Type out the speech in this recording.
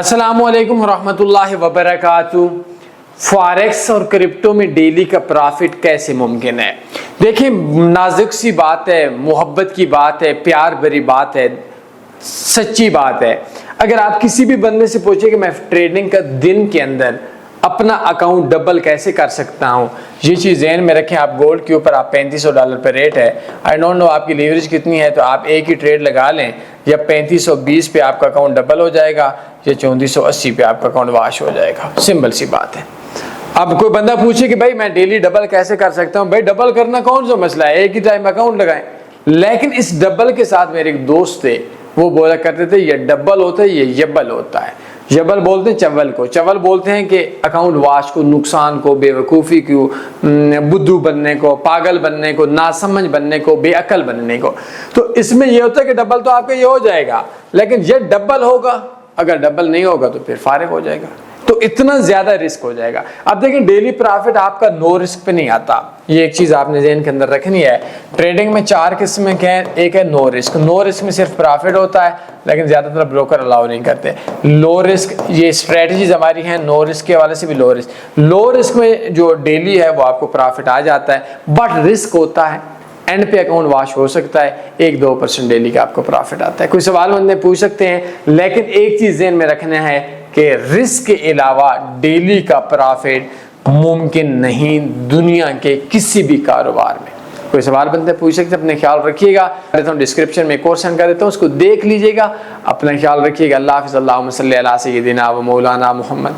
अस्सलामु अलैकुम रहमतुल्लाहि वबरकातुहू। फॉरेक्स और क्रिप्टो में डेली का प्रॉफिट कैसे मुमकिन है? देखिए, नाजुक सी बात है, मोहब्बत की बात है, प्यार भरी बात है, सच्ची बात है। अगर आप किसी भी बंदे से पूछे कि मैं ट्रेडिंग का दिन के अंदर अपना अकाउंट डबल कैसे कर सकता हूं, ये चीज़ ज़हन में रखें। आप गोल्ड के ऊपर आप $3500 पर रेट है, आई डोंट नो आपकी लीवरेज कितनी है, तो आप एक ही ट्रेड लगा लें, या 3520 पे आपका अकाउंट डबल हो जाएगा, या 3480 पे आपका अकाउंट वाश हो जाएगा। सिंपल सी बात है। अब कोई बंदा पूछे कि भाई मैं डेली डबल कैसे कर सकता हूँ, भाई डबल करना कौन सा मसला है, एक ही टाइम अकाउंट लगाएं। लेकिन इस डबल के साथ मेरे एक दोस्त थे, वो बोला करते थे ये डबल होता है, ये यबल होता है। यबल बोलते हैं चवल को, चवल बोलते हैं कि अकाउंट वाश को, नुकसान को, बेवकूफ़ी को, बुद्धू बनने को, पागल बनने को, नासमझ बनने को, बेअकल बनने को। तो इसमें यह होता है कि डबल तो आपका ये हो जाएगा, लेकिन ये डबल होगा, अगर डबल नहीं होगा तो फिर फारिग हो जाएगा, तो इतना ज्यादा रिस्क हो जाएगा। अब देखिए, डेली प्रॉफिट आपका नो रिस्क पे नहीं आता, ये एक चीज आपने ज़हन के अंदर रखनी है। ट्रेडिंग में 4 किस्में क्या है? एक है नो रिस्क। नो रिस्क में सिर्फ प्रॉफिट होता है, लेकिन ज्यादातर ब्रोकर अलाउ नहीं करते। लो रिस्क, ये स्ट्रेटजीज हमारी हैं, नो रिस्क के वाले से भी लो रिस्क। लो रिस्क में जो डेली है वो आपको प्रॉफिट आ जाता है, बट रिस्क होता है, एंड पे अकाउंट वाश हो सकता है, 1-2% डेली का आपको प्रॉफिट आता है। कोई सवाल बंदे पूछ सकते हैं, लेकिन एक चीज ज़हन में रखना है कि रिस्क के अलावा डेली का प्रॉफिट मुमकिन नहीं दुनिया के किसी भी कारोबार में। कोई सवाल बंदे पूछ सकते हैं, अपने ख्याल रखिएगा। डिस्क्रिप्शन में कोर्स सेंड कर देता हूँ, उसको देख लीजिएगा। अपना ख्याल रखिएगा। अल्लाह हाफ़िज़। अल्लाहुम्मा सल्ली अला सय्यिदिना व मौलाना मुहम्मद।